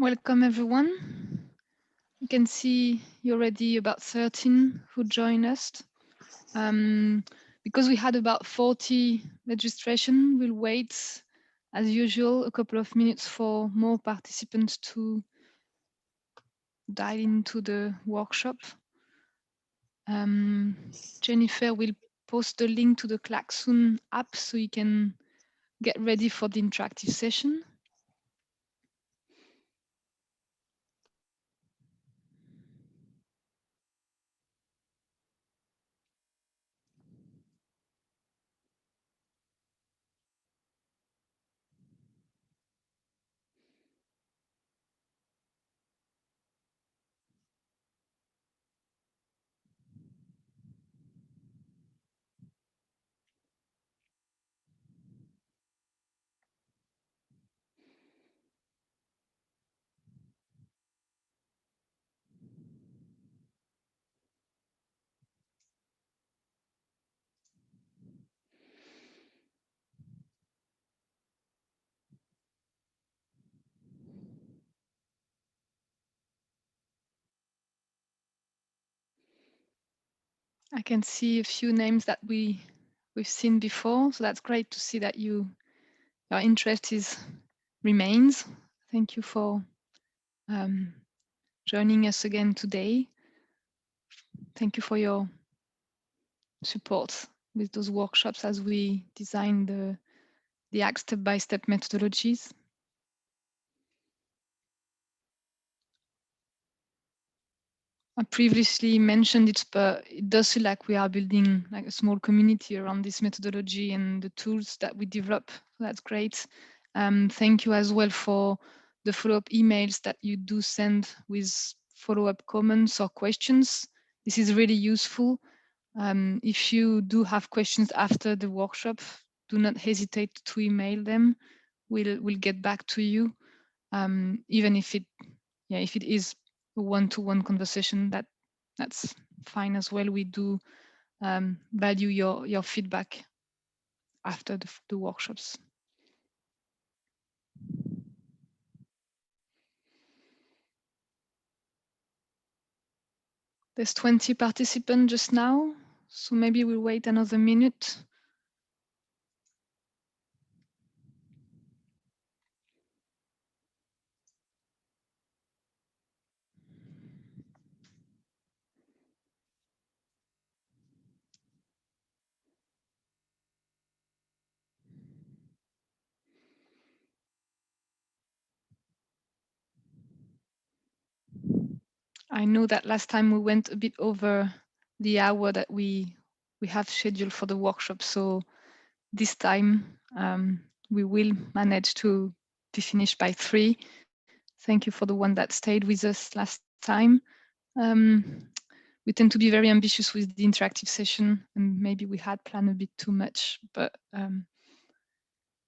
Welcome everyone. You can see you're already about 13 who joined us. Because we had about 40 registration, we'll wait as usual a couple of minutes for more participants to dive into the workshop. Jennifer will post the link to the Klaxoon app so you can get ready for the interactive session. I can see a few names that we've seen before, so that's great to see that your interest remains. Thank you for joining us again today. Thank you for your support with those workshops as we design the ACT step-by-step methodologies. I previously mentioned it, but it does feel like we are building like a small community around this methodology and the tools that we develop. So that's great. Thank you as well for the follow-up emails that you do send with follow-up comments or questions. This is really useful. If you do have questions after the workshop, do not hesitate to email them. We'll get back to you, even if it is a one-to-one conversation, that's fine as well. We do value your feedback after the workshops. There's 20 participants just now, so maybe we'll wait another minute. I know that last time we went a bit over the hour that we have scheduled for the workshop, so this time we will manage to be finished by 3. Thank you for the one that stayed with us last time. We tend to be very ambitious with the interactive session, and maybe we had planned a bit too much, but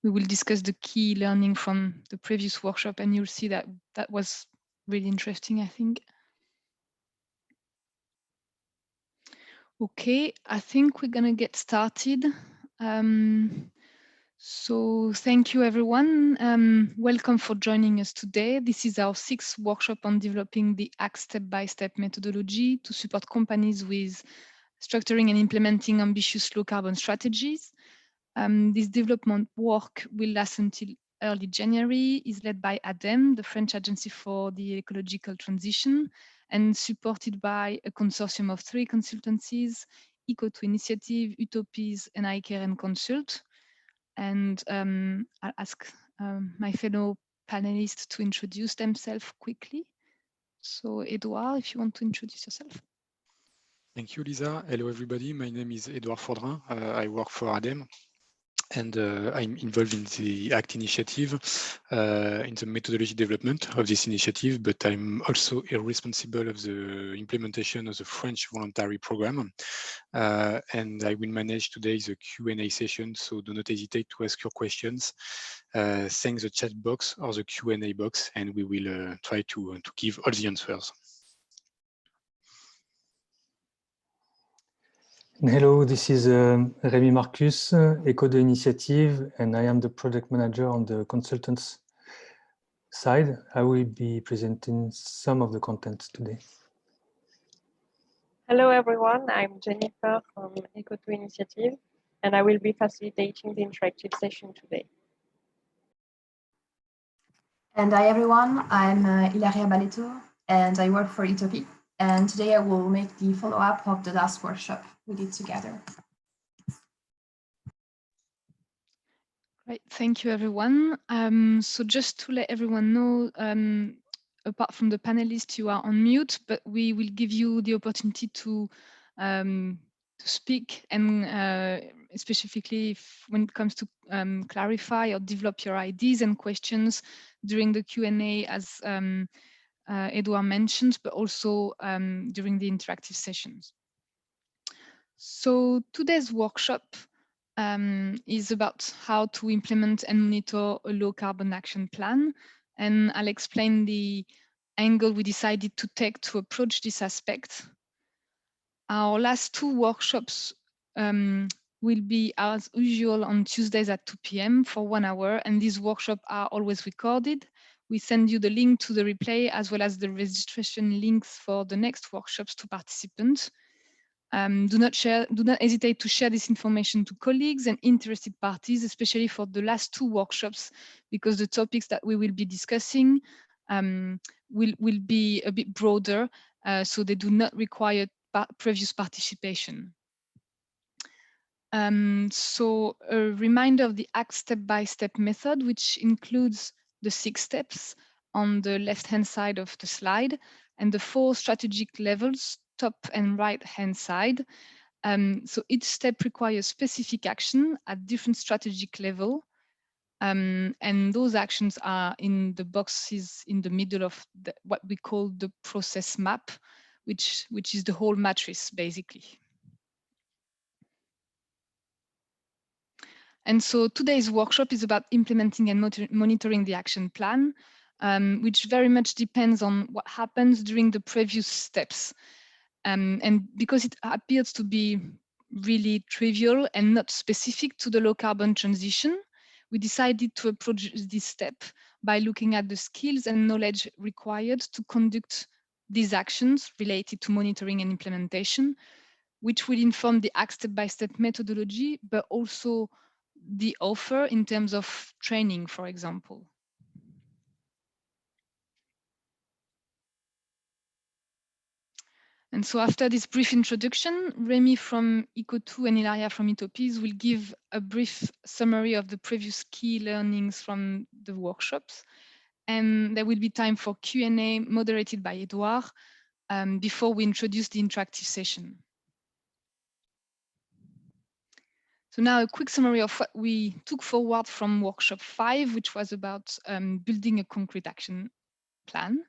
we will discuss the key learning from the previous workshop, and you'll see that that was really interesting, I think. Okay, I think we're gonna get started. So thank you, everyone. Welcome for joining us today. This is our 6th workshop on developing the ACT step-by-step methodology to support companies with structuring and implementing ambitious low-carbon strategies. This development work will last until early January, is led by ADEME, the French Agency for the Ecological Transition, and supported by a consortium of 3 consultancies, Eco2 Initiative, Utopies, and iCare and Consult. And I'll ask my fellow panelists to introduce themselves quickly. So Edouard, if you want to introduce yourself. Thank you, Lisa. Hello, everybody. My name is Edouard Fordrin. I work for ADEME, and I'm involved in the ACT initiative, in the methodology development of this initiative, but I'm also responsible of the implementation of the French voluntary program. And I will manage today the Q&A session, so do not hesitate to ask your questions. Thank the chat box or the Q&A box, and we will try to give all the answers. Hello, this is Rémi Marcus, Eco2 Initiative, and I am the project manager on the consultants side. I will be presenting some of the content today. Hello everyone, I'm Jennifer from Eco2 Initiative, and I will be facilitating the interactive session today. And hi everyone, I'm Ilaria Baleto, and I work for Itopi. And today I will make the follow-up of the last workshop we did together. Right, thank you everyone. So just to let everyone know, apart from the panelists, you are on mute, but we will give you the opportunity to speak, and specifically when it comes to clarify or develop your ideas and questions during the Q&A, as Edouard mentioned, but also during the interactive sessions. So today's workshop is about how to implement and monitor a low carbon action plan. And I'll explain the angle we decided to take to approach this aspect. Our last two workshops will be as usual on Tuesdays at 2 p.m. for 1 hour, and these workshops are always recorded. We send you the link to the replay as well as the registration links for the next workshops to participants. Do not hesitate to share this information to colleagues and interested parties, especially for the last two workshops, because the topics that we will be discussing will be a bit broader, so they do not require previous participation. So a reminder of the ACT step-by-step method, which includes the 6 steps on the left-hand side of the slide and the 4 strategic levels, top and right-hand side. So each step requires specific action at different strategic level. And those actions are in the boxes in the middle of what we call the process map, which is the whole matrix, basically. And so today's workshop is about implementing and monitoring the action plan, which very much depends on what happens during the previous steps. And because it appears to be really trivial and not specific to the low carbon transition, we decided to approach this step by looking at the skills and knowledge required to conduct these actions related to monitoring and implementation, which will inform the ACT step-by-step methodology, but also the offer in terms of training, for example. And so after this brief introduction, Remy from Eco2 and Ilaria from Itopies will give a brief summary of the previous key learnings from the workshops. And there will be time for Q&A moderated by Edouard before we introduce the interactive session. So now a quick summary of what we took forward from workshop 5, which was about building a concrete action plan.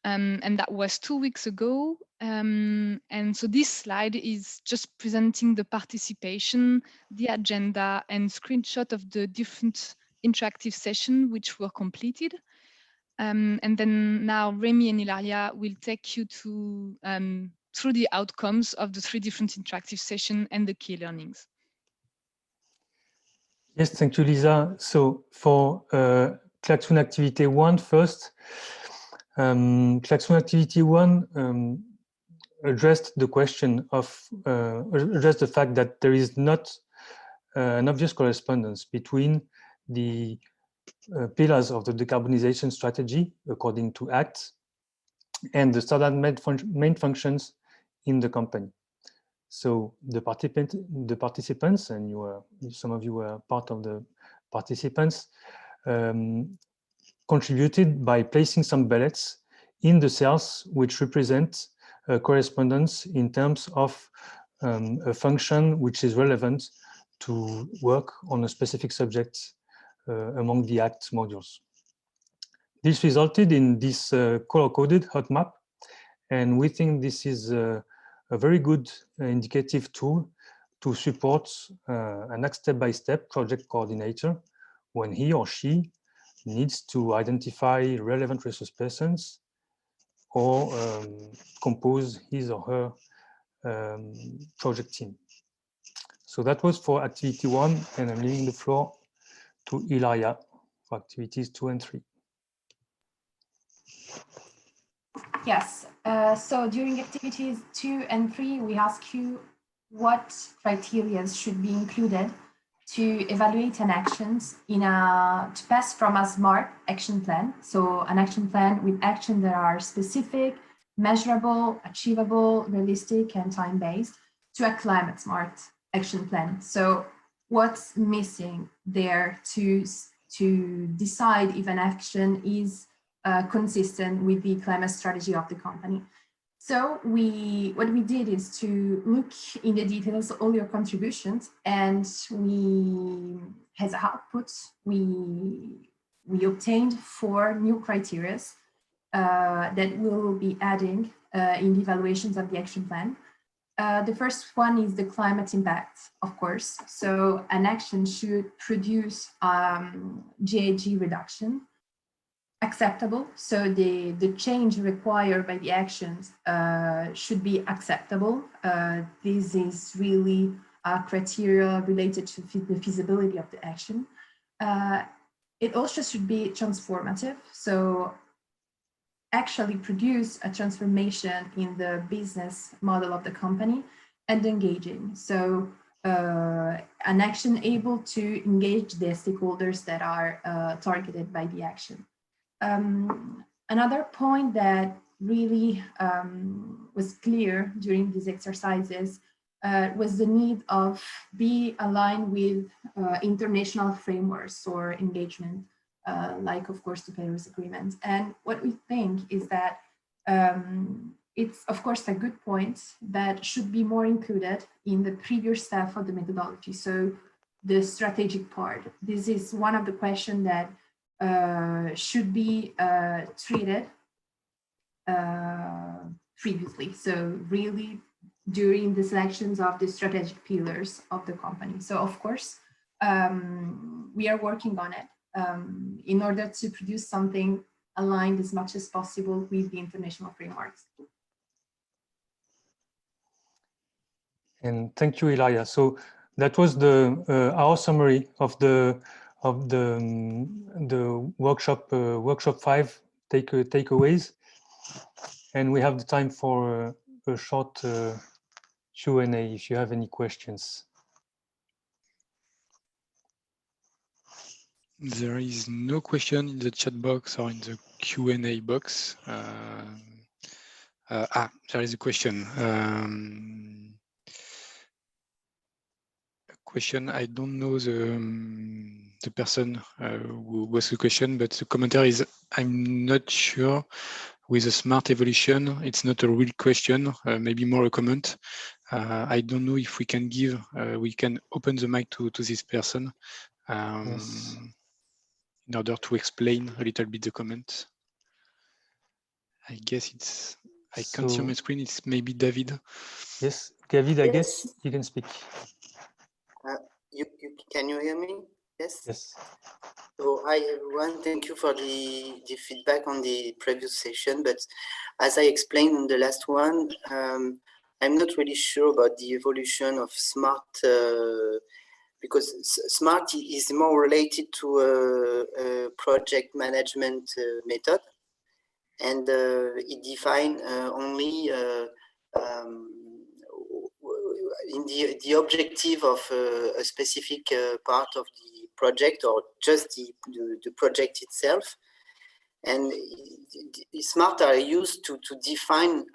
And that was 2 weeks ago. And so this slide is just presenting the participation, the agenda, and screenshot of the different interactive sessions which were completed. And then now Remy and Ilaria will take you to through the outcomes of the 3 different interactive sessions and the key learnings. Yes, thank you, Lisa. So for Clapton Activity 1 first, Clapton Activity 1 addressed the question of, addressed the fact that there is not an obvious correspondence between the pillars of the decarbonisation strategy, according to ACT, and the standard main functions in the company. So the participants, and some of you were part of the participants, contributed by placing some ballets in the cells which represent a correspondence in terms of a function which is relevant to work on a specific subject among the ACT modules. This resulted in this color-coded hot map, and we think this is a very good indicative tool to support an ACT step-by-step project coordinator when he or she needs to identify relevant resource persons or compose his or her project team. So that was for activity 1, and I'm leaving the floor to Ilaria for activities 2 and 3. Yes. So during activities 2 and 3, we ask you what criteria should be included to evaluate an actions to pass from a SMART action plan. So an action plan with actions that are specific, measurable, achievable, realistic, and time-based to a climate smart action plan. So what's missing there to decide if an action is consistent with the climate strategy of the company? So what we did is to look in the details all your contributions, and we, as output, we obtained 4 new criteria that we'll be adding in the evaluations of the action plan. The first one is the climate impact, of course. So an action should produce GHG reduction acceptable. So the change required by the actions should be acceptable. This is really a criteria related to the feasibility of the action. It also should be transformative. So actually produce a transformation in the business model of the company and engaging. So an action able to engage the stakeholders that are targeted by the action. Another point that really was clear during these exercises was the need of be aligned with international frameworks or engagement, like, of course, the Paris Agreement. And what we think is that it's, of course, a good point that should be more included in the previous step of the methodology. So the strategic part. This is one of the questions that should be treated previously. So really during the selections of the strategic pillars of the company. So of course, we are working on it in order to produce something aligned as much as possible with the international frameworks. And thank you, Ilaria. So that was our summary of the workshop 5 takeaways, and we have the time for a short Q&A if you have any questions. There is no question in the chat box or in the Q&A box. There is a question. I don't know the person who was the question, but the commentary is, I'm not sure with a smart evolution. It's not a real question, maybe more a comment. I don't know if we can open the mic to this person Yes. in order to explain a little bit the comment. I guess I can't see on my screen. It's maybe David. Yes, David, I Yes. guess you can speak. Can you hear me? Yes. Yes. So hi everyone, thank you for the feedback on the previous session. But as I explained in the last one, I'm not really sure about the evolution of SMART because SMART is more related to a project management method, and it defines only in the objective of a specific part of the project, or just the project itself. And SMART are used to define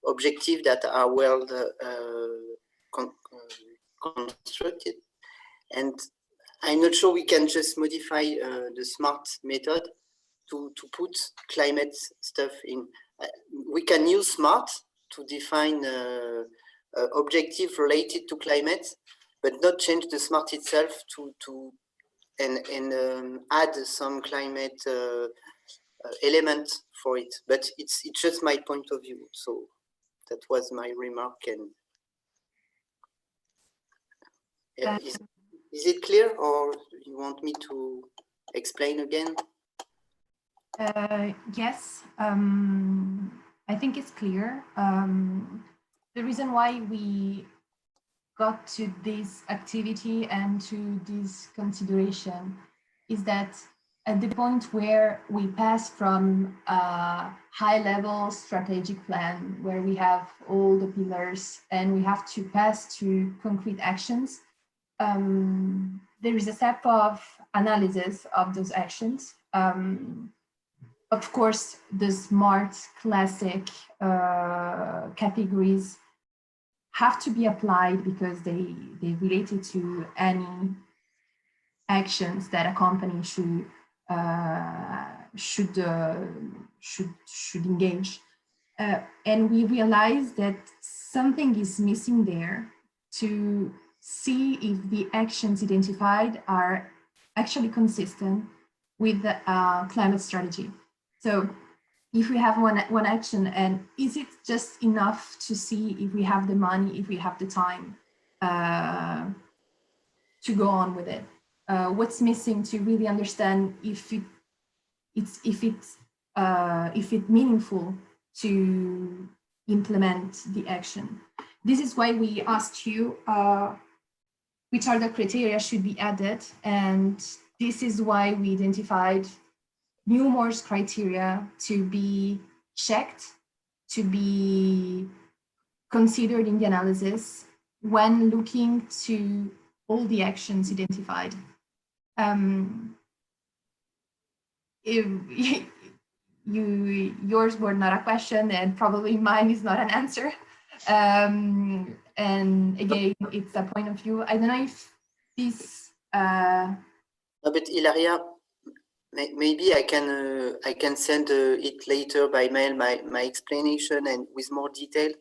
objectives that are well constructed. And I'm not sure we can just modify the SMART method to put climate stuff in. We can use SMART to define objective related to climate, but not change the SMART itself and add some climate element for it. But it's just my point of view. So that was my remark. And yeah, is it clear, or you want me to explain again? Yes, I think it's clear. The reason why we got to this activity and to this consideration is that at the point where we pass from a high-level strategic plan where we have all the pillars and we have to pass to concrete actions, there is a step of analysis of those actions. Of course, the SMART classic categories have to be applied because they related to any actions that a company should engage. And we realize that something is missing there to see if the actions identified are actually consistent with the climate strategy. So if we have one action, and is it just enough to see if we have the money, if we have the time to go on with it? What's missing to really understand if it's meaningful to implement the action? This is why we asked you which are the criteria should be added, and this is why we identified numerous criteria to be checked, to be considered in the analysis when looking to all the actions identified. Yours were not a question, and probably mine is not an answer. And again, it's a point of view. I don't know if this. No, but Ilaria, maybe I can send it later by mail, my explanation and with more detail.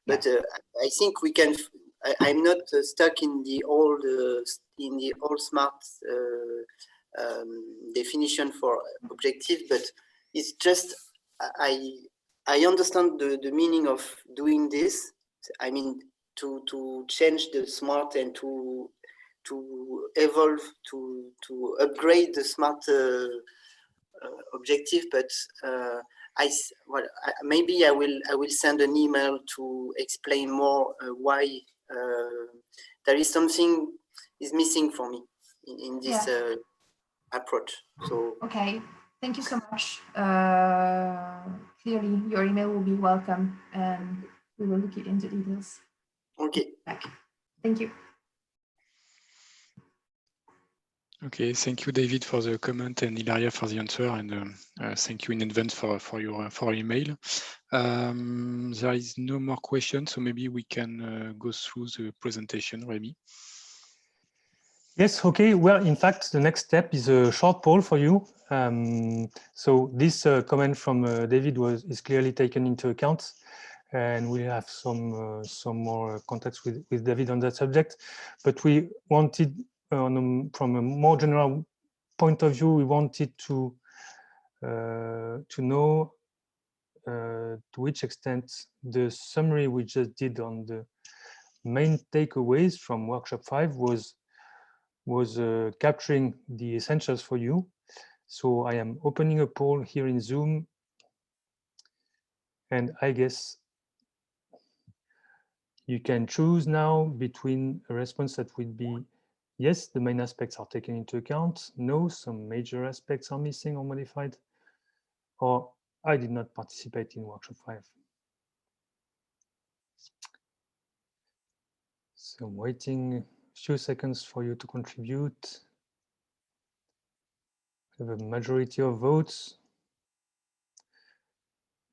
But I think we can. I'm not stuck in the old SMART definition for objective, but it's just I understand the meaning of doing this. I mean, to change the SMART and to evolve, to upgrade the SMART objective, but maybe I will send an email to explain more why there is something is missing for me in this approach. So okay, thank you so much. Clearly, your email will be welcome, and we will look into details. Okay. Thank you. Okay, thank you, David, for the comment, and Ilaria for the answer, and thank you in advance for your email. There is no more questions, so maybe we can go through the presentation, Rémi. Yes, okay. Well, in fact, the next step is a short poll for you. So this comment from David is clearly taken into account, and we have some more contacts with David on that subject. But we wanted, from a more general point of view, we wanted to know to which extent the summary we just did on the main takeaways from workshop 5 was capturing the essentials for you. So I am opening a poll here in Zoom, and I guess you can choose now between a response that would be yes, the main aspects are taken into account, no, some major aspects are missing or modified, or I did not participate in workshop 5. So I'm waiting a few seconds for you to contribute. We have a majority of votes,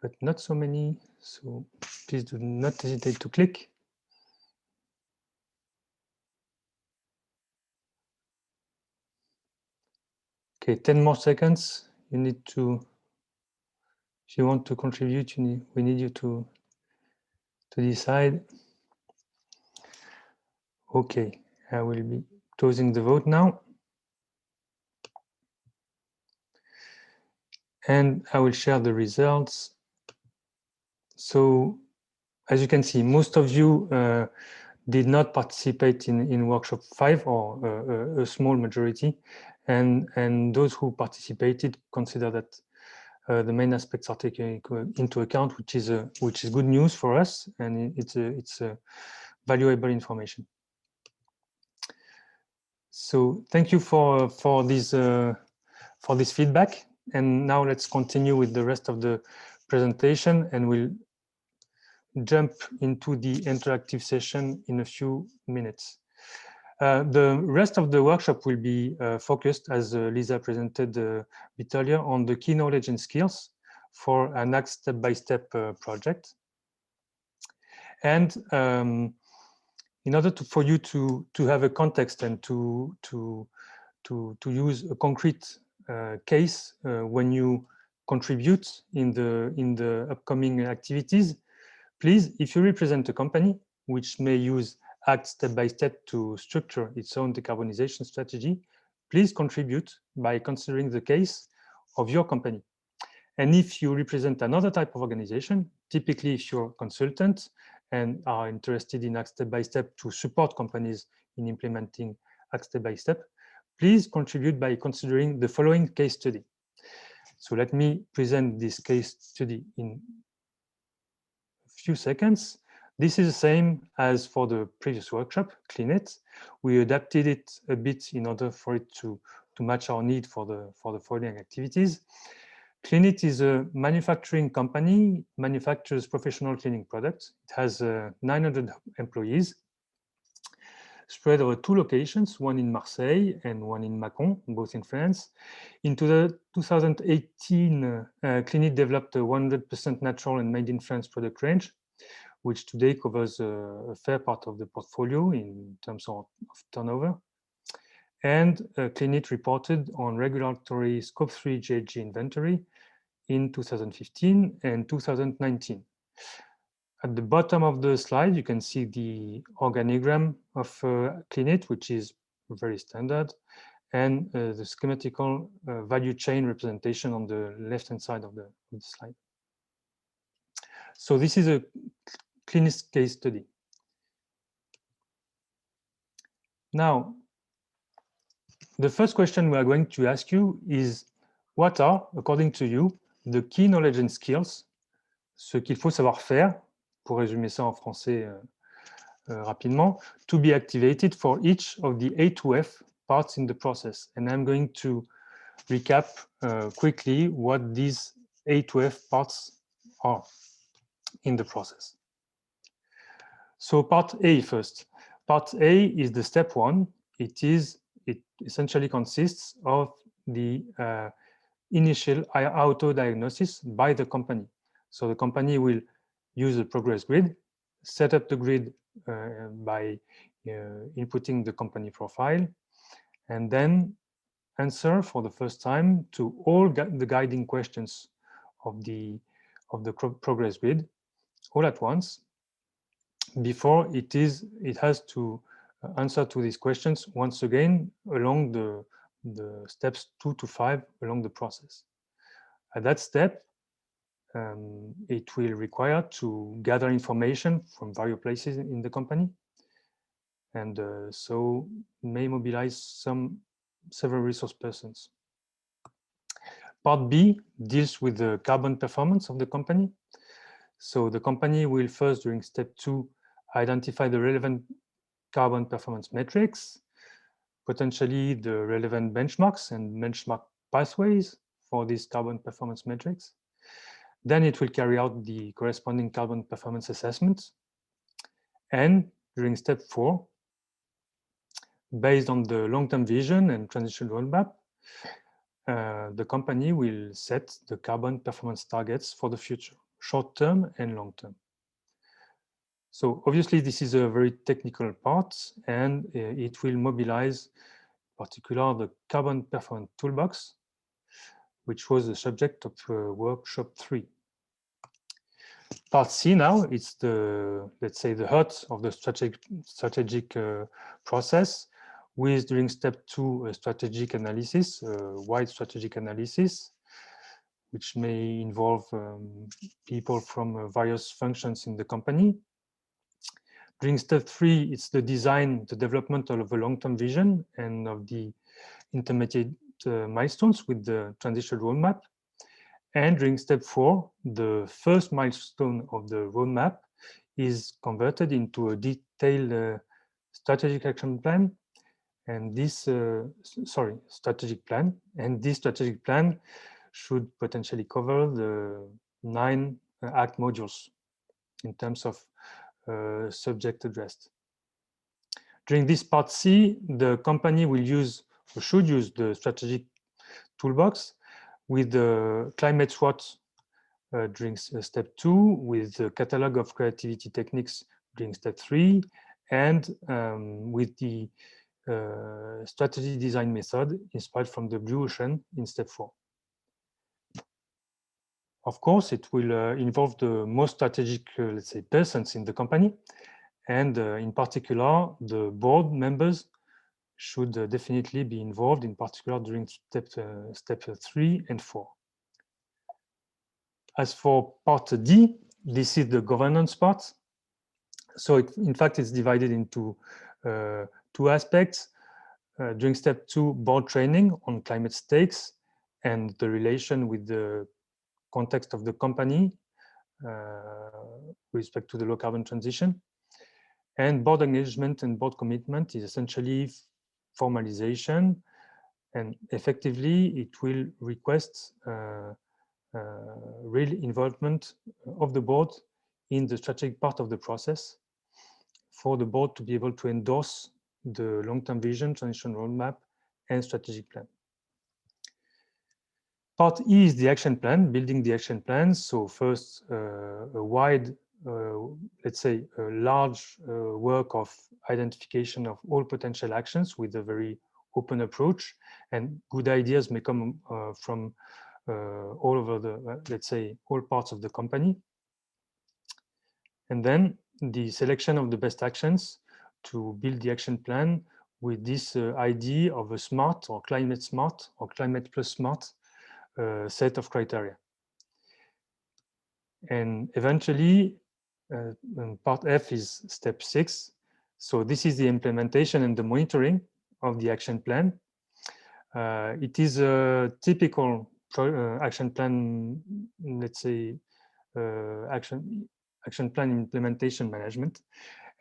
but not so many, so please do not hesitate to click. Okay, 10 more seconds. You need to, if you want to contribute, we need you to decide. Okay, I will be closing the vote now. And I will share the results. So, as you can see, most of you did not participate in workshop 5, or a small majority, and those who participated consider that the main aspects are taken into account, which is good news for us, and it's valuable information. So thank you for this for this feedback. And now let's continue with the rest of the presentation, and we'll jump into the interactive session in a few minutes. The rest of the workshop will be focused, as Lisa presented a bit earlier, on the key knowledge and skills for an ACT step-by-step project. And in order for you to have a context and to use a concrete case when you contribute in the upcoming activities, please, if you represent a company which may use ACT step-by-step to structure its own decarbonization strategy, please contribute by considering the case of your company. And if you represent another type of organization, typically if you're a consultant and are interested in ACT step-by-step to support companies in implementing ACT step-by-step, please contribute by considering the following case study. So let me present this case study in a few seconds. This is the same as for the previous workshop, Clean It. We adapted it a bit in order for it to match our need for the following activities. Clean It is a manufacturing company, manufactures professional cleaning products. It has 900 employees, spread over 2 locations, one in Marseille and one in Mâcon, both in France. In 2018, Clean It developed a 100% natural and made in France product range, which today covers a fair part of the portfolio in terms of turnover. And Clean It reported on regulatory Scope 3 GHG inventory in 2015 and 2019. At the bottom of the slide, you can see the organigram of Clean It, which is very standard, and the schematical value chain representation on the left-hand side of the slide. So this is a Clean It case study. Now, the first question we are going to ask you is, what are, according to you, the key knowledge and skills, ce qu'il faut savoir faire, pour résumer ça en français rapidement, to be activated for each of the A2F parts in the process. And I'm going to recap quickly what these A2F parts are in the process. So part A first. Part A is the step 1. It essentially consists of the initial auto-diagnosis by the company. So the company will use a progress grid, set up the grid by inputting the company profile, and then answer for the first time to all the guiding questions of the progress grid all at once. Before it has to answer to these questions once again along the steps 2 to 5 along the process. At that step, it will require to gather information from various places in the company, and so may mobilize several resource persons. Part B deals with the carbon performance of the company. So the company will first, during step 2, identify the relevant carbon performance metrics, potentially the relevant benchmarks and benchmark pathways for these carbon performance metrics. Then it will carry out the corresponding carbon performance assessments. And during step 4, based on the long-term vision and transition roadmap, the company will set the carbon performance targets for the future, short-term and long-term. So obviously this is a very technical part, and it will mobilize, in particular, the carbon performance toolbox, which was the subject of workshop 3. Part C now, it's let's say the heart of the strategic process, with during step 2 a strategic analysis, a wide strategic analysis, which may involve people from various functions in the company. During step 3, it's the design, the development of a long-term vision and of the intermediate milestones with the transition roadmap. And during step 4, the first milestone of the roadmap is converted into a detailed strategic action plan. And this, strategic plan. And this strategic plan should potentially cover the 9 ACT modules in terms of subject addressed. During this part C, the company will use or should use the strategic toolbox with the climate SWOT during step 2, with the catalog of creativity techniques during step 3, and with the strategy design method inspired from the Blue Ocean in step 4. Of course, it will involve the most strategic, let's say, persons in the company, and in particular, the board members should definitely be involved, in particular during step 3 and 4. As for part D, this is the governance part. So in fact, it's divided into 2 aspects. During step 2, board training on climate stakes and the relation with the context of the company with respect to the low carbon transition. And board engagement and board commitment is essentially formalization, and effectively it will request real involvement of the board in the strategic part of the process for the board to be able to endorse the long-term vision, transition roadmap, and strategic plan. Part E is the action plan, building the action plan. So first, a wide, let's say, a large work of identification of all potential actions with a very open approach, and good ideas may come from all over the, let's say, all parts of the company. And then the selection of the best actions to build the action plan with this idea of a smart or climate plus smart set of criteria. And eventually, part F is step 6. So this is the implementation and the monitoring of the action plan. It is a typical action plan, let's say, action plan implementation management.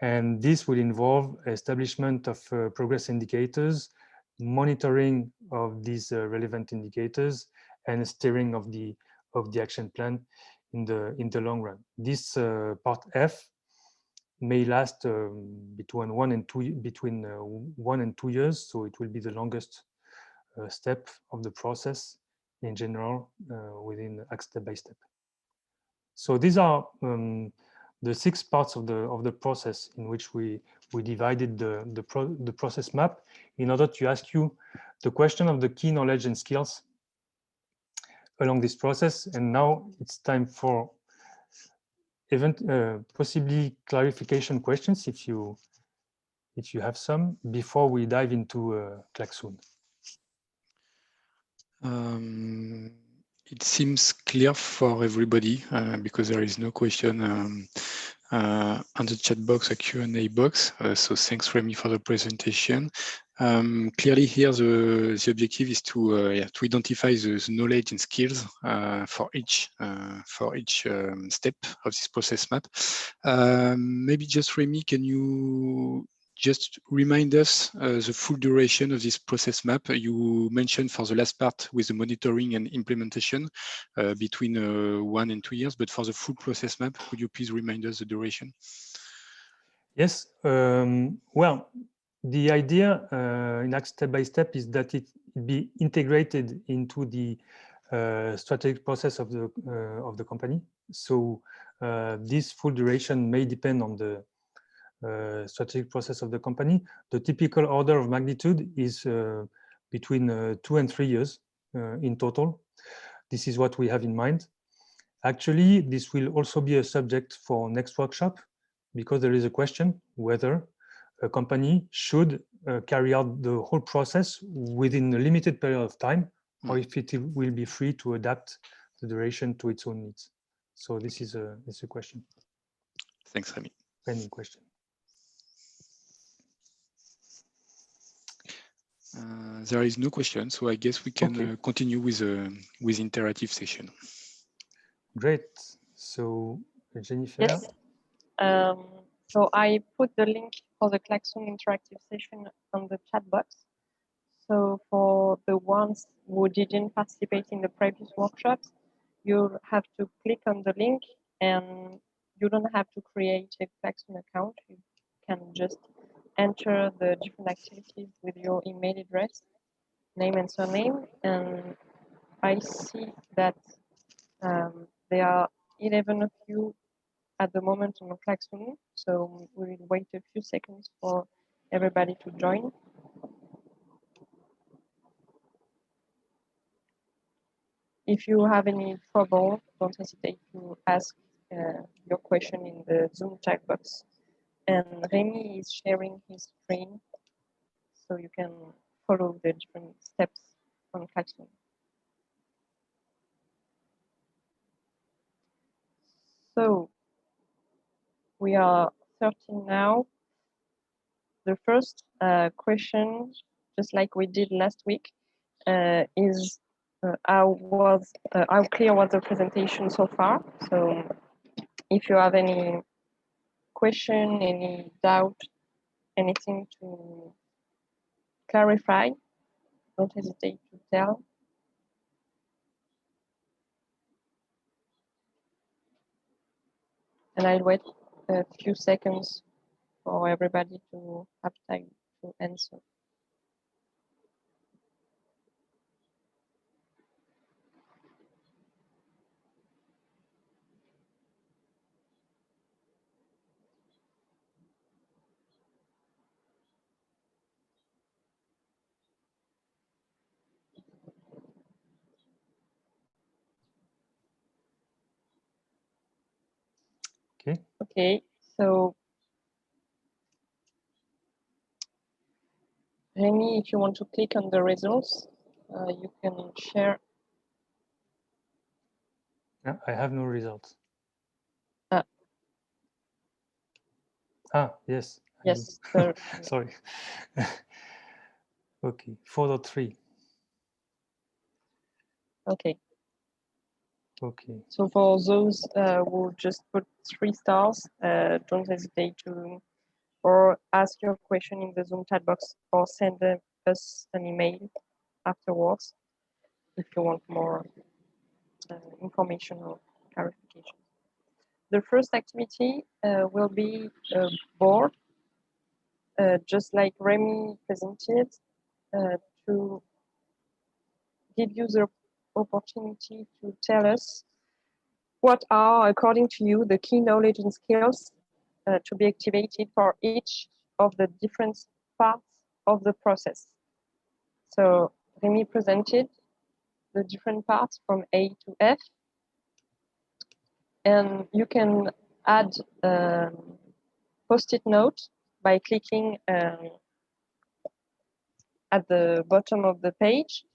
And this will involve establishment of progress indicators, monitoring of these relevant indicators, and steering of the action plan in the long run. This part F may last between 1 and 2 years, so it will be the longest step of the process in general within ACT step by step. So these are the 6 parts of the process in which we divided the process map in order to ask you the question of the key knowledge and skills along this process. And now it's time for possibly clarification questions if you have some before we dive into Klaxoon. It seems clear for everybody because there is no question on the chat box or Q&A box. So thanks, Remy, for the presentation. Clearly here, the objective is to identify the knowledge and skills for each step of this process map. Maybe just, Remy, can you just remind us the full duration of this process map? You mentioned for the last part with the monitoring and implementation between 1 and 2 years, but for the full process map, could you please remind us the duration? Yes, well, the idea in ACT step by step is that it be integrated into the strategic process of the company. So this full duration may depend on the strategic process of the company. The typical order of magnitude is between 2 and 3 years in total. This is what we have in mind. Actually, this will also be a subject for next workshop, because there is a question whether a company should carry out the whole process within a limited period of time, or if it will be free to adapt the duration to its own needs. So this is a question. Thanks, Remy. Pending question. There is no question, so I guess we can continue with interactive session. Great. So Jennifer. Yes. So I put the link for the Klaxon interactive session on the chat box. So for the ones who didn't participate in the previous workshops, you'll have to click on the link, and you don't have to create a Klaxon account. You can just enter the different activities with your email address, name and surname. And I see that there are 11 of you at the moment on Klaxon, so we'll wait a few seconds for everybody to join. If you have any trouble, don't hesitate to ask your question in the Zoom chat box. And Rémi is sharing his screen, so you can follow the different steps on Klaxon. So we are 13 now. The first question, just like we did last week, is how clear was the presentation so far? So if you have any question, any doubt, anything to clarify, don't hesitate to tell. And I'll wait a few seconds for everybody to have time to answer. Okay. Okay, so Rémi, if you want to click on the results, you can share. Yeah, I have no results. Ah, yes. yes. Sorry. Okay, 4.3. Okay. Okay. So for those who just put 3 stars, don't hesitate to or ask your question in the Zoom chat box or send us an email afterwards if you want more information or clarification. The first activity will be a board, just like Rémi presented, to give you the opportunity to tell us what are, according to you, the key knowledge and skills to be activated for each of the different parts of the process. So Rémi presented the different parts from A to F, and you can add Post-it note by clicking at the bottom of the page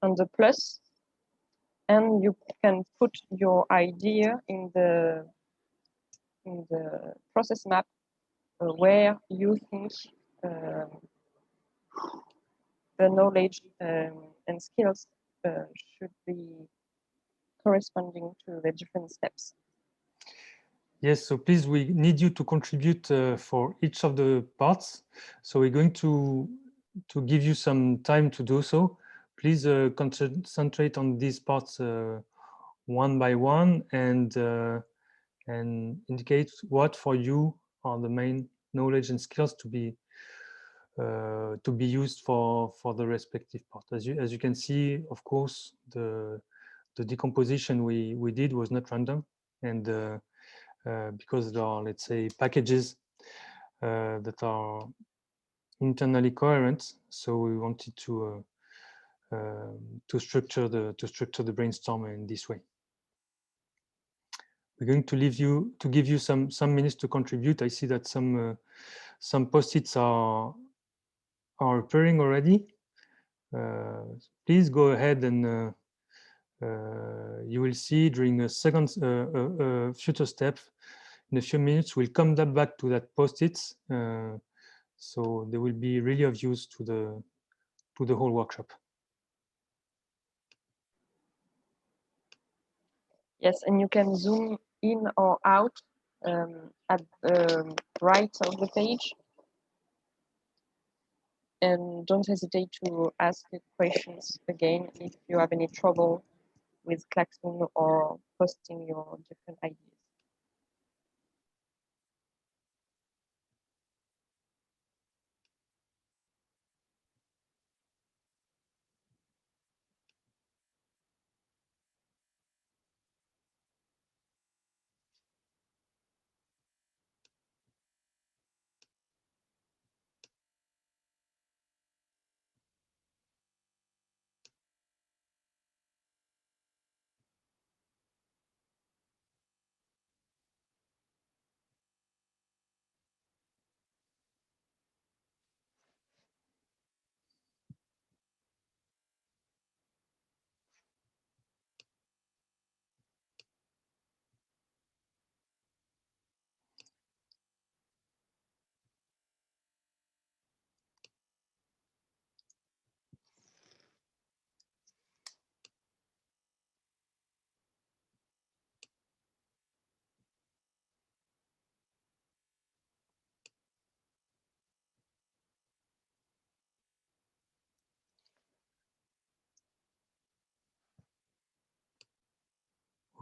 on the plus, and you can put your idea in the process map where you think the knowledge and skills should be corresponding to the different steps. Yes, so please, we need you to contribute for each of the parts. So we're going to give you some time to do so. Please concentrate on these parts one by one and indicate what for you are the main knowledge and skills to be used for the respective part. As you can see, of course, the decomposition we did was not random, and because there are, let's say, packages that are internally coherent, so we wanted to structure the brainstorm in this way. We're going to give you some minutes to contribute. I see that some post-its are appearing already. Please go ahead and you will see during a second future step. In a few minutes, we'll come back to that post-its, so they will be really of use to the whole workshop. Yes, and you can zoom in or out at the right of the page And don't hesitate to ask questions again if you have any trouble with Claxon or posting your different ideas.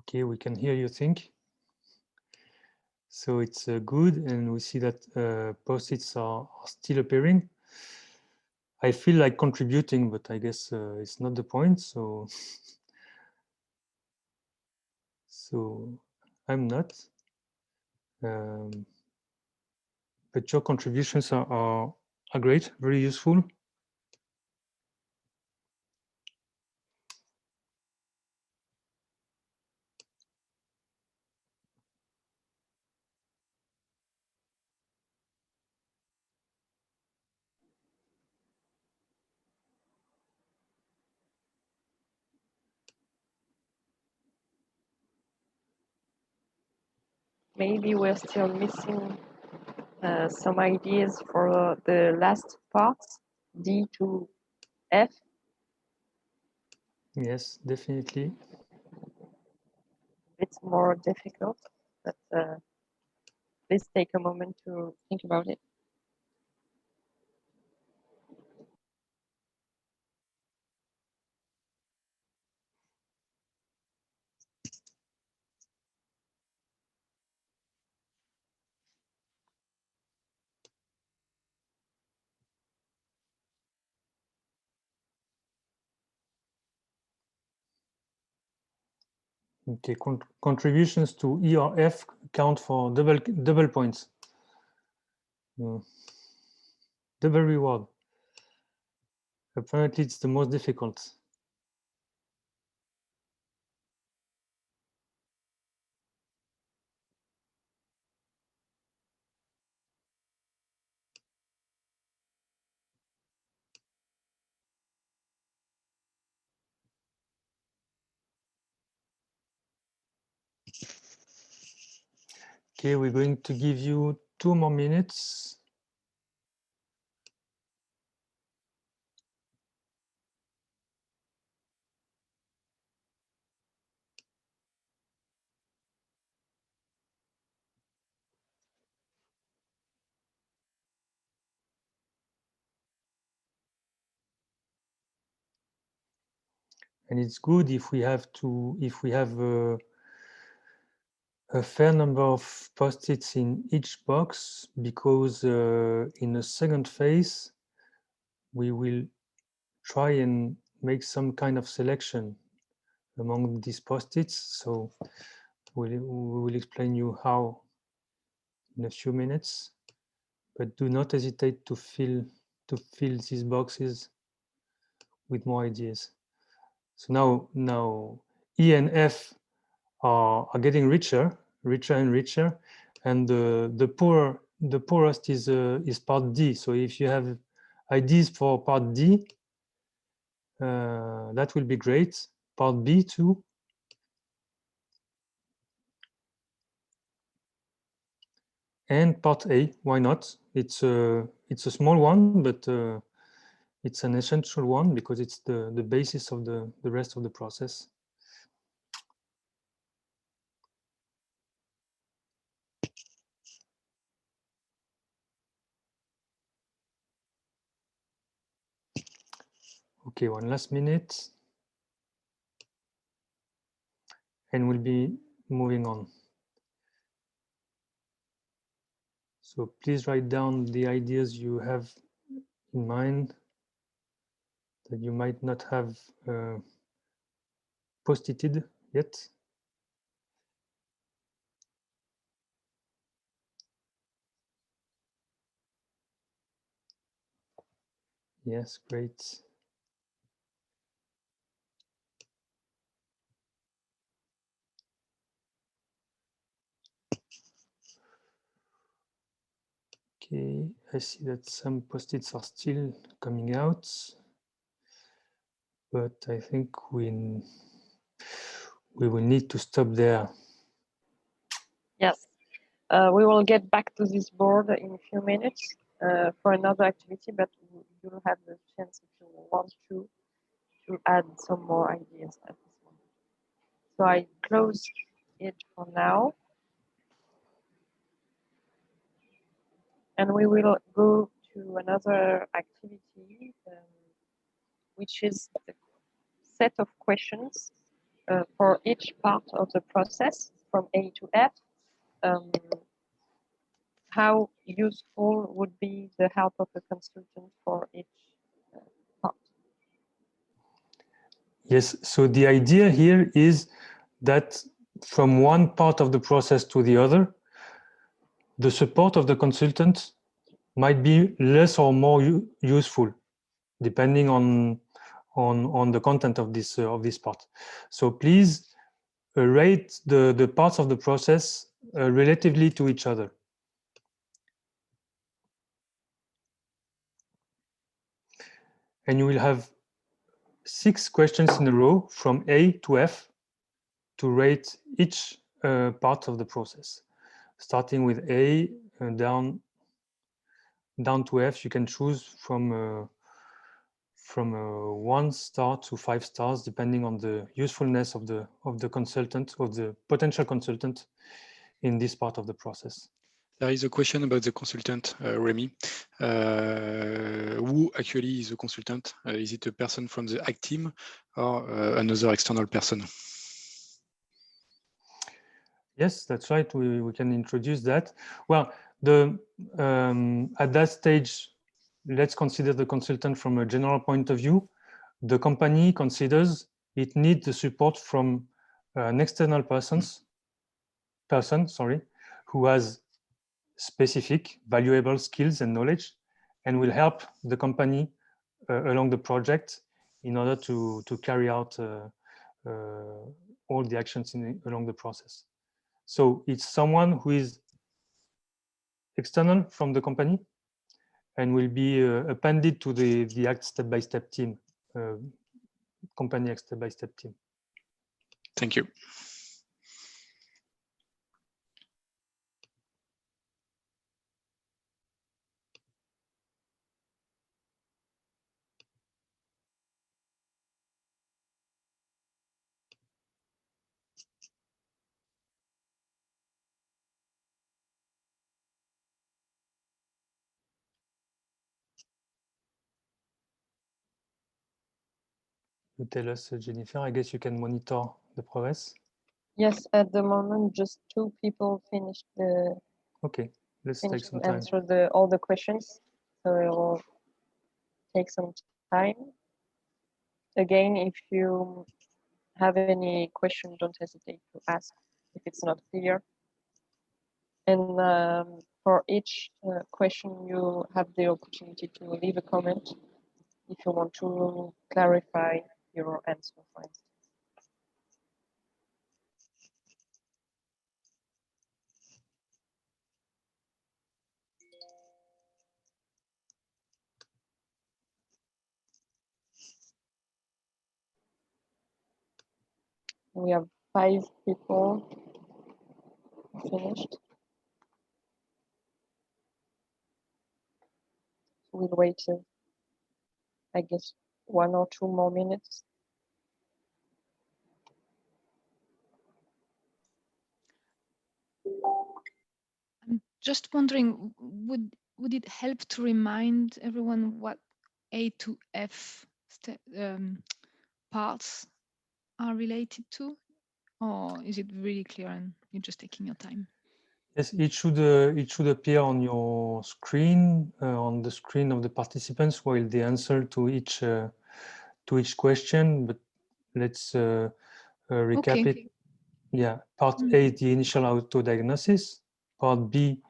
Okay, we can hear you think. So it's good, and we see that post-its are still appearing. I feel like contributing, but I guess it's not the point. So, so I'm not. But your contributions are great, very useful. Maybe we're still missing some ideas for the last parts, D to F. Yes, definitely. It's more difficult, but please take a moment to think about it. Okay, contributions to E or F count for double points. Double reward. Apparently, it's the most difficult. Okay, we're going to give you 2 more minutes. And it's good if we have a fair number of post-its in each box, because in the second phase, we will try and make some kind of selection among these post-its. So we will explain you how in a few minutes, but do not hesitate to fill these boxes with more ideas. So now E and F are getting richer and richer, and the poorest is part D. So if you have ideas for part D, that will be great. Part B too. And part A, why not? It's a small one, but it's an essential one because it's the basis of the rest of the process. Okay, one last minute. And we'll be moving on. So please write down the ideas you have in mind that you might not have post-ited yet. Yes, great. Okay, I see that some post-its are still coming out, but I think we will need to stop there. Yes, we will get back to this board in a few minutes for another activity, but you'll have the chance if you want to add some more ideas at this moment. So I close it for now. And we will go to another activity, which is the set of questions for each part of the process from A to F. How useful would be the help of a consultant for each part? Yes, so the idea here is that from one part of the process to the other, the support of the consultant might be less or more useful, depending on the content of this part. So please rate the parts of the process relatively to each other. And you will have 6 questions in a row from A to F to rate each part of the process. Starting with A down to F, you can choose from 1 star to 5 stars, depending on the usefulness of the consultant, of the potential consultant in this part of the process. There is a question about the consultant, Remy. Who actually is the consultant? Is it a person from the ACT team or another external person? Yes, that's right. We can introduce that. Well, at that stage, let's consider the consultant from a general point of view. The company considers it needs the support from an external person, who has specific valuable skills and knowledge and will help the company along the project in order to carry out all the actions along the process. So it's someone who is external from the company and will be appended to the ACT step-by-step team, company ACT step-by-step team. Thank you. You tell us, Jennifer, I guess you can monitor the progress. Yes, at the moment, just 2 people finished the. Okay, let's take some time. Answer all the questions, so it will take some time. Again, if you have any question, don't hesitate to ask if it's not clear. And for each question, you have the opportunity to leave a comment if you want to clarify your answer, for instance. We have 5 people finished. We'll wait, I guess, 1 or 2 more minutes. I'm just wondering, would it help to remind everyone what A to F parts are related to, or is it really clear and you're just taking your time? Yes, it should appear on your screen, on the screen of the participants, while they answer to each question. But let's recap it. Yeah, part A is the initial auto diagnosis. Part B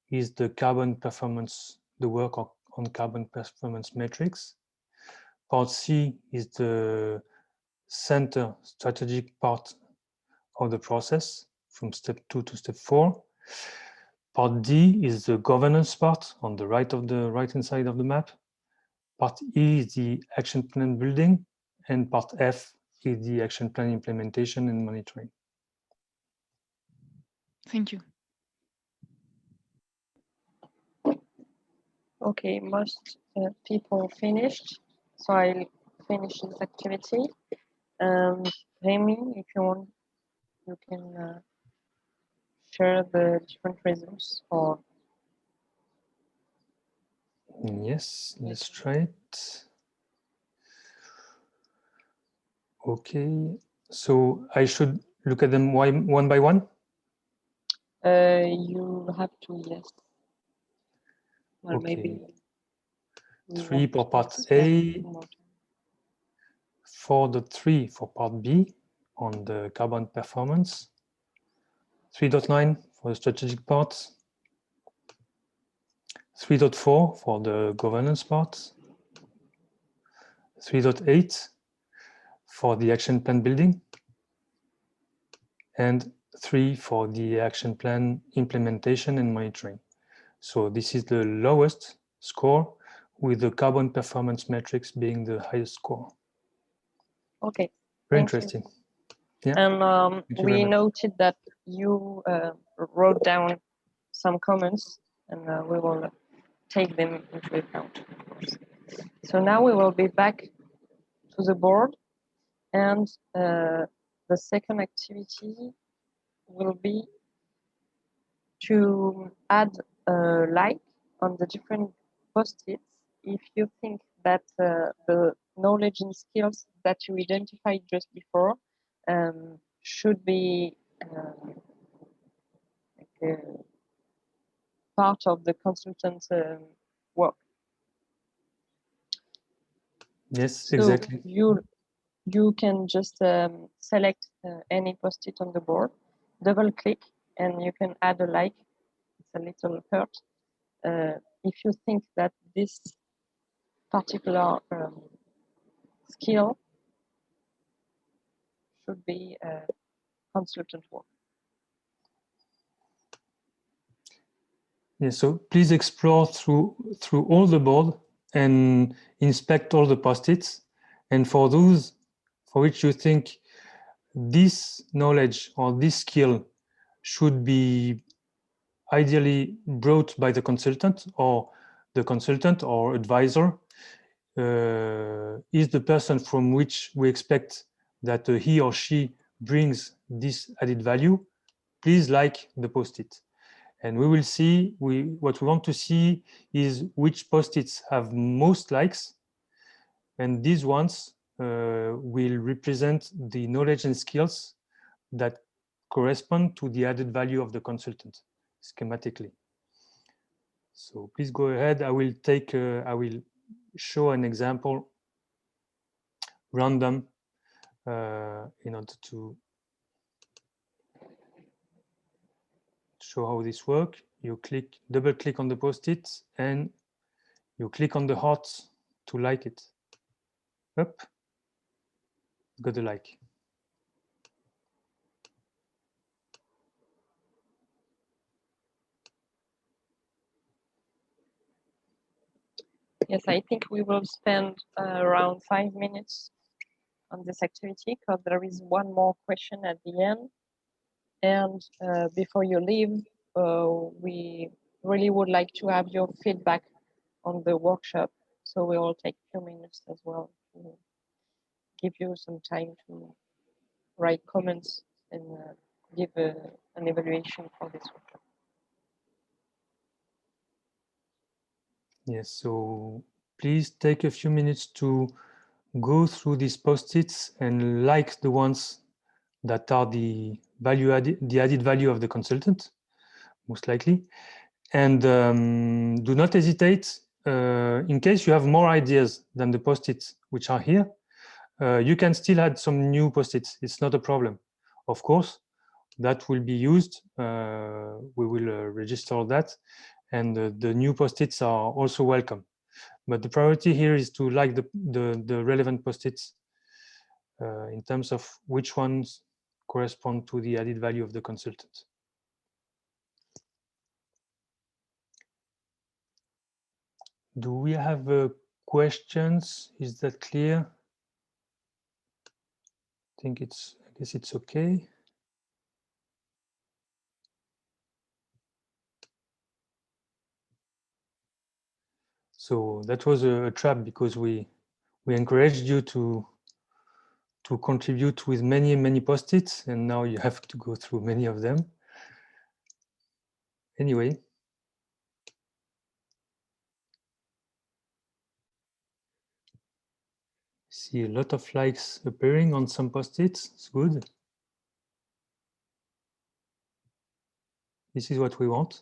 is the carbon performance, the work on carbon performance metrics. Part C is the center strategic part of the process from step 2 to step 4. Part D is the governance part on the right-hand side of the map. Part E is the action plan building, and part F is the action plan implementation and monitoring. Thank you. Okay, most people finished, so I'll finish this activity. Remy, if you want, you can share the different results or Yes, let's try it. Okay, so I should look at them one by one? you have to, yes. Well, Okay. maybe 3 for part A, 4.3 for part B on the carbon performance, 3.9 for the strategic part, 3.4 for the governance part, 3.8 for the action plan building, and 3 for the action plan implementation and monitoring. So this is the lowest score, with the carbon performance metrics being the highest score. Okay. Very interesting. Yeah. And we noted that you wrote down some comments, and we will take them into account, of course. So now we will be back to the board, and the second activity will be to add a like on the different post-its if you think that the knowledge and skills that you identified just before should be part of the consultant work. Yes, so exactly. You can just select any post-it on the board, double click, and you can add a like. It's a little hurt. If you think that this particular skill should be consultant work. Yeah, so please explore through all the board and inspect all the post-its. And for those for which you think this knowledge or this skill should be ideally brought by the consultant or advisor, is the person from which we expect that he or she brings this added value, please like the post-it. And we will see, what we want to see is which post-its have most likes, and these ones will represent the knowledge and skills that correspond to the added value of the consultant schematically. So please go ahead. I will show an example random in order to show how this works. You double click on the post-it and you click on the heart to like it. Up, got a like. Yes, I think we will spend around 5 minutes on this activity because there is one more question at the end. And before you leave, we really would like to have your feedback on the workshop. So we will take a few minutes as well to give you some time to write comments and give an evaluation for this workshop. Yes, so please take a few minutes to go through these post-its and like the ones that are the added value of the consultant, most likely. And do not hesitate, in case you have more ideas than the post-its which are here, you can still add some new post-its. It's not a problem. Of course, that will be used. We will register that, and the new post-its are also welcome. But the priority here is to like the relevant post-its in terms of which ones correspond to the added value of the consultant. Do we have questions? Is that clear? I guess it's okay. So that was a trap, because we encouraged you to contribute with many post-its, and now you have to go through many of them. Anyway. See a lot of likes appearing on some post-its. It's good. This is what we want.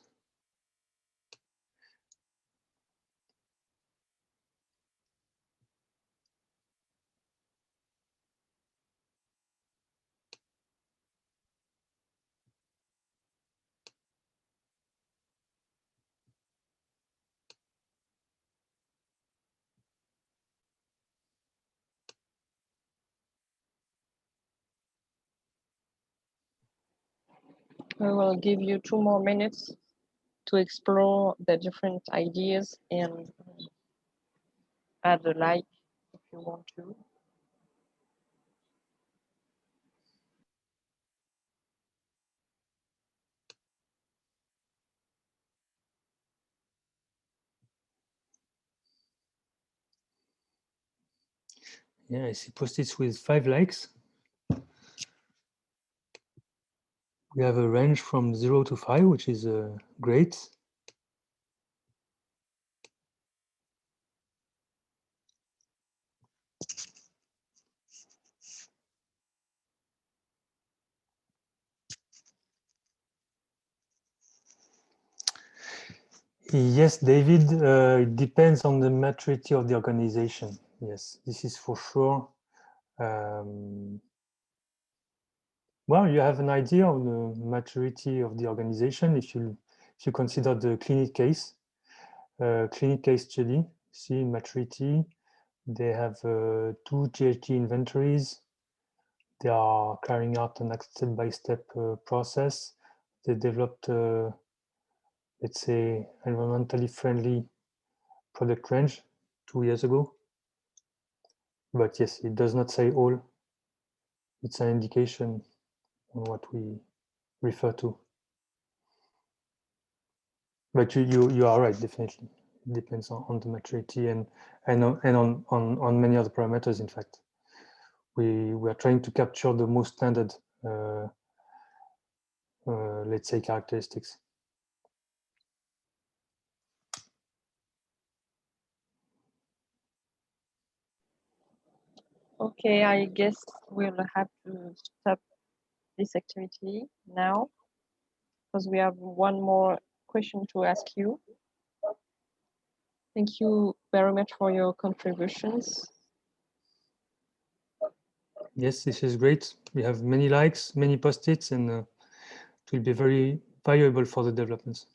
We will give you 2 more minutes to explore the different ideas and add a like if you want to. Yeah, I see post-its with 5 likes. We have a range from 0 to 5, which is great. Yes, David, it depends on the maturity of the organization. Yes, this is for sure. Well, you have an idea of the maturity of the organization if you consider the clinic case study. See maturity. They have 2 GHG inventories. They are carrying out an step-by-step process. They developed, let's say, environmentally friendly product range 2 years ago. But yes, it does not say all. It's an indication on what we refer to. But you are right, definitely. It depends on the maturity and on many other parameters. In fact, we are trying to capture the most standard, let's say, characteristics. Okay, I guess we'll have to stop this activity now because we have one more question to ask you. Thank you very much for your contributions. Yes, this is great. We have many likes, many post-its, and it will be very valuable for the developments.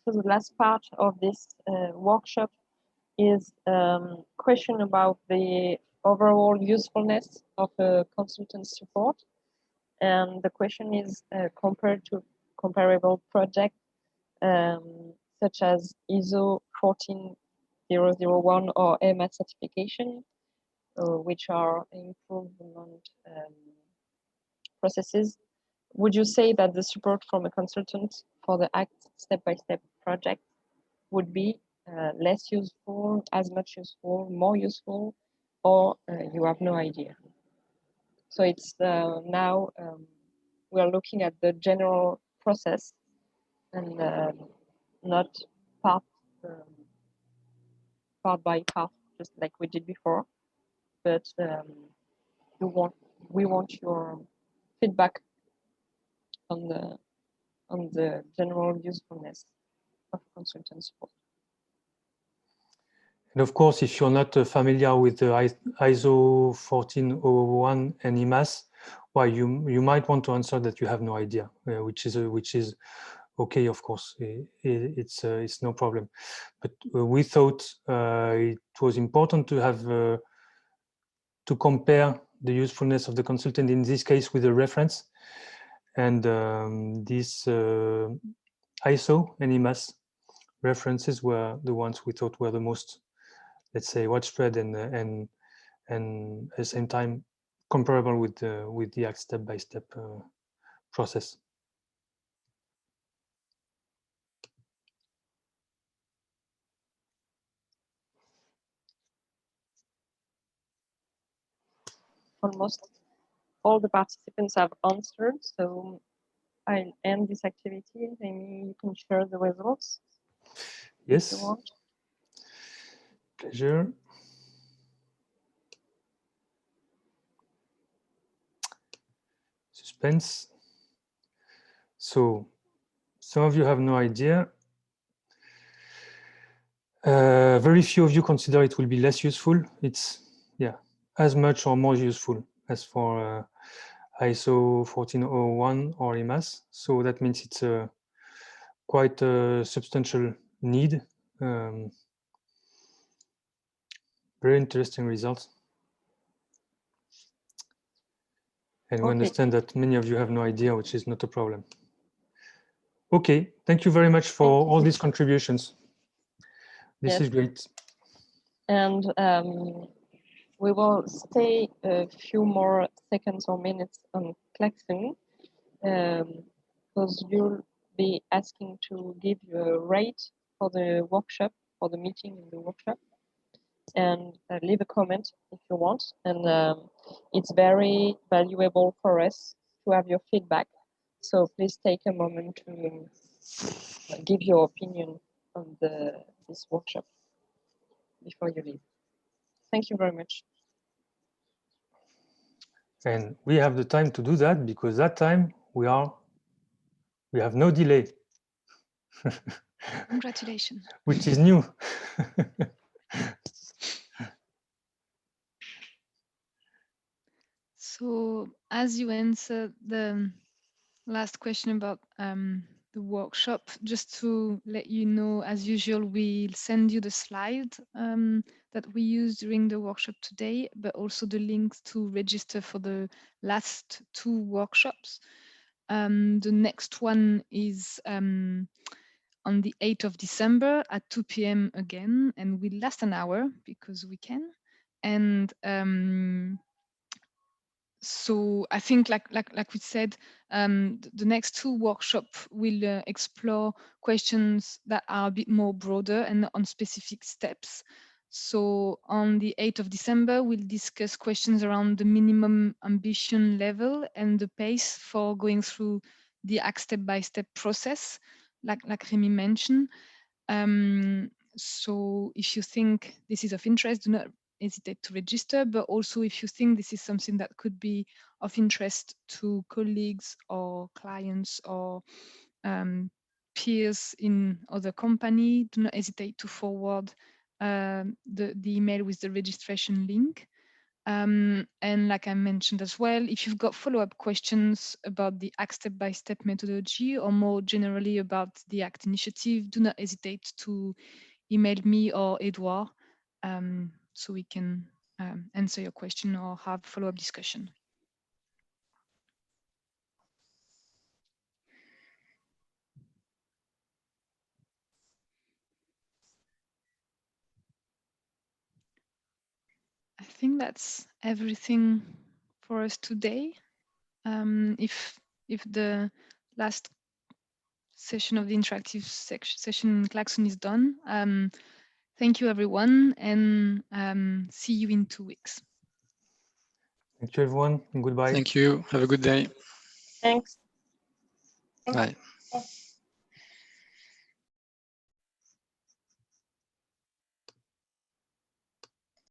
So the last part of this workshop is question about the overall usefulness of a consultant support. And the question is compared to comparable projects such as ISO 14001 or AMAT certification, which are improvement processes. Would you say that the support from a consultant for the ACT step-by-step project would be less useful, as much useful, more useful, or you have no idea? So it's now we are looking at the general process and not part by part, just like we did before. But we want your feedback on the general usefulness of consultant support. And of course, if you're not familiar with the ISO 14001 and IMAS, well, you might want to answer that you have no idea, which is okay. Of course, it's no problem. But we thought it was important to have to compare the usefulness of the consultant in this case with a reference, and this ISO and IMAS references were the ones we thought were the most, let's say, widespread and at the same time comparable with the ACT step-by-step process. Almost all the participants have answered, so I'll end this activity. Maybe you can share the results. Yes. If you want. Pleasure. Suspense. So some of you have no idea. Very few of you consider it will be less useful. It's, yeah, as much or more useful as for ISO 14001 or IMAS. So that means it's quite a substantial need. Very interesting results. And we understand that many of you have no idea, which is not a problem. Okay, thank you very much for all these contributions. This is great. And we will stay a few more seconds or minutes on Clapton, because you'll be asking to give you a rate for the workshop, for the meeting in the workshop, and leave a comment if you want. And it's very valuable for us to have your feedback. So please take a moment to give your opinion on this workshop before you leave. Thank you very much. And we have the time to do that because that time we have no delay. Congratulations. Which is new. So as you answered the last question about the workshop, just to let you know, as usual, we'll send you the slide that we used during the workshop today, but also the links to register for the last 2 workshops. The next one is on the 8th of December at 2 p.m. again, and will last an hour because we can. And so I think, like we said, the next 2 workshops will explore questions that are a bit more broader and on specific steps. So on the 8th of December, we'll discuss questions around the minimum ambition level and the pace for going through the ACT step-by-step process, like Remy mentioned. So if you think this is of interest, do not hesitate to register, but also if you think this is something that could be of interest to colleagues or clients or peers in other company, do not hesitate to forward the email with the registration link. And like I mentioned as well, if you've got follow-up questions about the ACT step-by-step methodology or more generally about the ACT initiative, do not hesitate to email me or Edouard so we can answer your question or have follow-up discussion. I think that's everything for us today. If the last session of the interactive session in Klaxon is done, thank you everyone, and see you in 2 weeks. Thank you everyone, and goodbye. Thank you. Have a good day. Thanks. Bye.